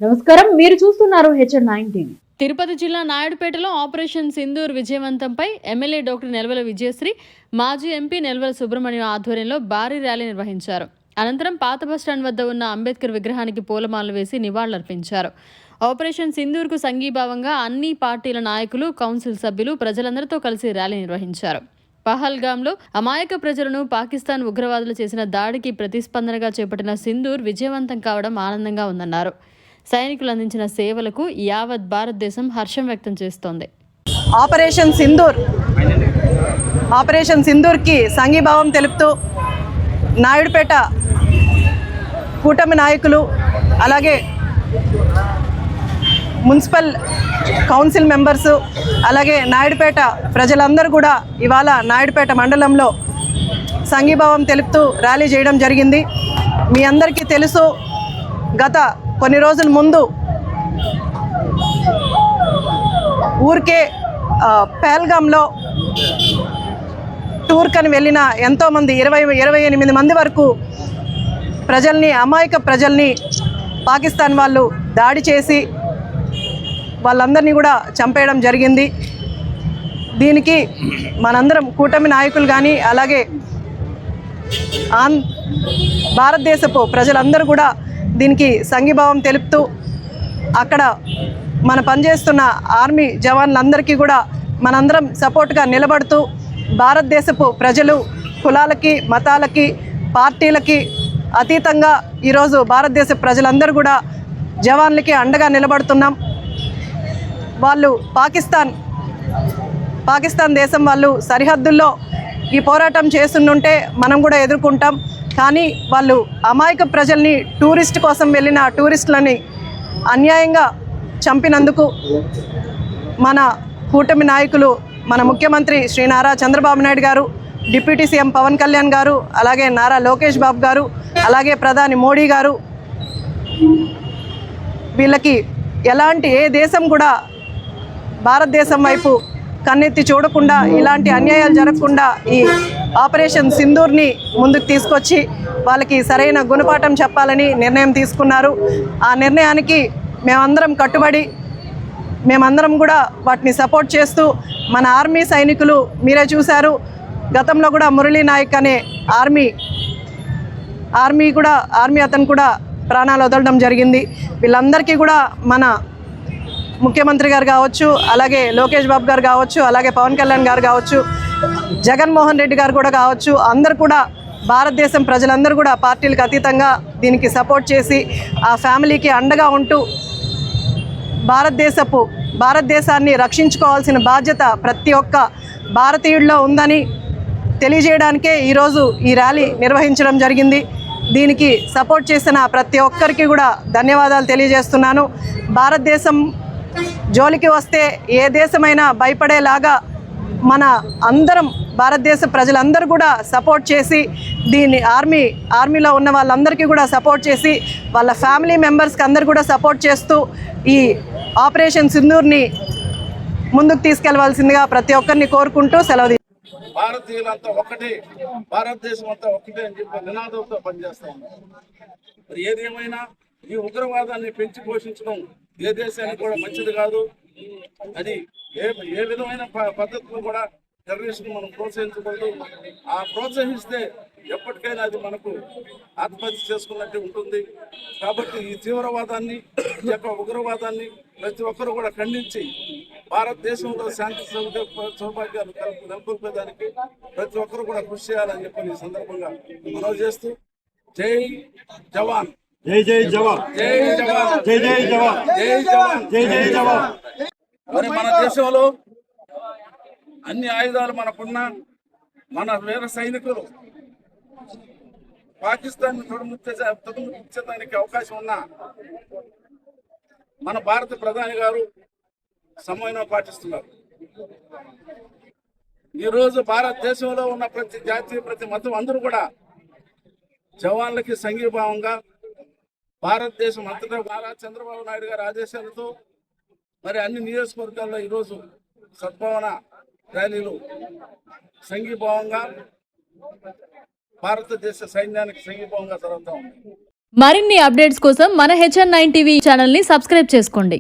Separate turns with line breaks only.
నమస్కారం, మీరు చూస్తున్నారు హెచ్ఎన్9 టీవీ.
తిరుపతి జిల్లా నాయుడుపేటలో ఆపరేషన్ సింధూర్ విజయవంతంపై ఎమ్మెల్యే డాక్టర్ నెలవల విజయశ్రీ, మాజీ ఎంపీ నెలవల సుబ్రహ్మణ్యం ఆధ్వర్యంలో భారీ ర్యాలీ నిర్వహించారు. అనంతరం పాత బస్టాండ్ వద్ద ఉన్న అంబేద్కర్ విగ్రహానికి పూలమాలలు వేసి నివాళులర్పించారు. ఆపరేషన్ సింధూర్కు సంఘీభావంగా అన్ని పార్టీల నాయకులు, కౌన్సిల్ సభ్యులు ప్రజలందరితో కలిసి ర్యాలీ నిర్వహించారు. పహల్గామ్లో అమాయక ప్రజలను పాకిస్తాన్ ఉగ్రవాదులు చేసిన దాడికి ప్రతిస్పందనగా చేపట్టిన సింధూర్ విజయవంతం కావడం ఆనందంగా ఉందన్నారు. సైనికులు అందించిన సేవలకు యావత్ భారతదేశం హర్షం వ్యక్తం చేస్తోంది.
ఆపరేషన్ సింధూర్కి సంఘీభావం తెలుపుతూ నాయుడుపేట కూటమి నాయకులు, అలాగే మున్సిపల్ కౌన్సిల్ మెంబర్సు, అలాగే నాయుడుపేట ప్రజలందరూ కూడా ఇవాళ నాయుడుపేట మండలంలో సంఘీభావం తెలుపుతూ ర్యాలీ చేయడం జరిగింది. మీ అందరికీ తెలుసు, గత కొన్ని రోజుల ముందు ఊరికే పహల్గామ్లో టూర్కని వెళ్ళిన ఎంతోమంది 28 మంది వరకు అమాయక ప్రజల్ని పాకిస్తాన్ వాళ్ళు దాడి చేసి వాళ్ళందరినీ కూడా చంపేయడం జరిగింది. దీనికి మనందరం కూటమి నాయకులు కానీ, అలాగే భారతదేశపు ప్రజలందరూ కూడా దీనికి సంఘీభావం తెలుపుతూ అక్కడ మన పనిచేస్తున్న ఆర్మీ జవాన్లందరికీ కూడా మనందరం సపోర్ట్గా నిలబడుతూ భారతదేశపు ప్రజలు కులాలకి, మతాలకి, పార్టీలకి అతీతంగా ఈరోజు భారతదేశ ప్రజలందరూ కూడా జవాన్లకి అండగా నిలబడుతున్నాం. వాళ్ళు పాకిస్తాన్ దేశం వాళ్ళు సరిహద్దుల్లో ఈ పోరాటం చేస్తుంటే మనం కూడా ఎదుర్కొంటాం. కానీ వాళ్ళు అమాయక ప్రజల్ని, టూరిస్ట్ కోసం వెళ్ళిన టూరిస్టులని అన్యాయంగా చంపినందుకు మన కూటమి నాయకులు, మన ముఖ్యమంత్రి శ్రీ నారా చంద్రబాబు నాయుడు గారు, డిప్యూటీ సీఎం పవన్ కళ్యాణ్ గారు, అలాగే నారా లోకేష్ బాబు గారు, అలాగే ప్రధాని మోడీ గారు, వీళ్ళకి ఏ దేశం కూడా భారతదేశం వైపు కన్నెత్తి చూడకుండా, ఇలాంటి అన్యాయాలు జరగకుండా ఈ ఆపరేషన్ సింధూర్ని ముందుకు తీసుకొచ్చి వాళ్ళకి సరైన గుణపాఠం చెప్పాలని నిర్ణయం తీసుకున్నారు. ఆ నిర్ణయానికి మేమందరం కట్టుబడి మేమందరం కూడా వాటిని సపోర్ట్ చేస్తూ మన ఆర్మీ సైనికులు మీరే చూశారు. గతంలో కూడా మురళీ నాయక్ అనే ఆర్మీ అతను కూడా ప్రాణాలు వదలడం జరిగింది. వీళ్ళందరికీ కూడా మన ముఖ్యమంత్రి గారు కావచ్చు, అలాగే లోకేష్ బాబు గారు కావచ్చు, అలాగే పవన్ కళ్యాణ్ గారు కావచ్చు, జగన్మోహన్ రెడ్డి గారు కూడా కావచ్చు, అందరు కూడా భారతదేశం ప్రజలందరూ కూడా పార్టీలకు అతీతంగా దీనికి సపోర్ట్ చేసి ఆ ఫ్యామిలీకి అండగా ఉంటూ భారతదేశాన్ని రక్షించుకోవాల్సిన బాధ్యత ప్రతి ఒక్క భారతీయుల్లో ఉందని తెలియజేయడానికే ఈరోజు ఈ ర్యాలీ నిర్వహించడం జరిగింది. దీనికి సపోర్ట్ చేసిన ప్రతి ఒక్కరికి కూడా ధన్యవాదాలు తెలియజేస్తున్నాను. భారతదేశం జోలికి వస్తే ఏ దేశమైనా భయపడేలాగా మన అందరం భారతదేశ ప్రజలందరూ కూడా సపోర్ట్ చేసి దీన్ని ఆర్మీలో ఉన్న వాళ్ళందరికీ కూడా సపోర్ట్ చేసి వాళ్ళ ఫ్యామిలీ మెంబర్స్కి అందరు కూడా సపోర్ట్ చేస్తూ ఈ ఆపరేషన్ సింధూర్ని ముందుకు తీసుకెళ్లవలసిందిగా ప్రతి ఒక్కరిని కోరుకుంటూ సెలవు.
భారతీయులంతా ఒకటే, భారతదేశం అంతా ఒకటే అని చెప్పి నినాదంతో పనిచేస్తాం. మరి ఏదేమైనా ఈ ఉగ్రవాదాన్ని పెంచి పోషించడం ఏ దేశానికి కూడా మంచిది కాదు. అది ఏ విధమైన పద్ధతిలో కూడా టెర్రరిస్ట్ని మనం ప్రోత్సహించకూడదు. ఆ ప్రోత్సహిస్తే ఎప్పటికైనా అది మనకు ఆత్మహత్య చేసుకున్నట్టు ఉంటుంది. కాబట్టి ఈ తీవ్రవాదాన్ని, ఈ యొక్క ఉగ్రవాదాన్ని ప్రతి ఒక్కరు కూడా ఖండించి భారతదేశంలో శాంతి సౌభాగ్యాలు నెలకొల్పేదానికి ప్రతి ఒక్కరు కూడా కృషి చేయాలని చెప్పి ఈ సందర్భంగా మనవి చేస్తూ, జై జవాన్,
జై జై జవాన్,
జై జవాన్,
జై జై జవాన్,
జై జవాన్,
జై జై జవాన్.
మరి మన దేశంలో అన్ని ఆయుధాలు మనకున్న మన వీర సైనికులు పాకిస్తాన్ తుదముచ్చడానికి అవకాశం ఉన్న మన భారత ప్రధాని గారు సమన్వయం పాటిస్తున్నారు. ఈరోజు భారతదేశంలో ఉన్న ప్రతి జాతి, ప్రతి మతం అందరూ కూడా జవాన్లకి సంఘీభావంగా భారతదేశం అంతటా నారా చంద్రబాబు నాయుడు గారి ఆదేశాలతో మరి అన్ని నియోజకవర్గాల్లో ఈరోజు సద్భావన ర్యాలీలు సంఘీభావంగా భారతదేశ సైన్యానికి సంఘీభావంగా జరుగుతూ ఉంది.
మరిన్ని అప్డేట్స్ కోసం మన HN9 టీవీ ఛానల్ని సబ్స్క్రైబ్ చేసుకోండి.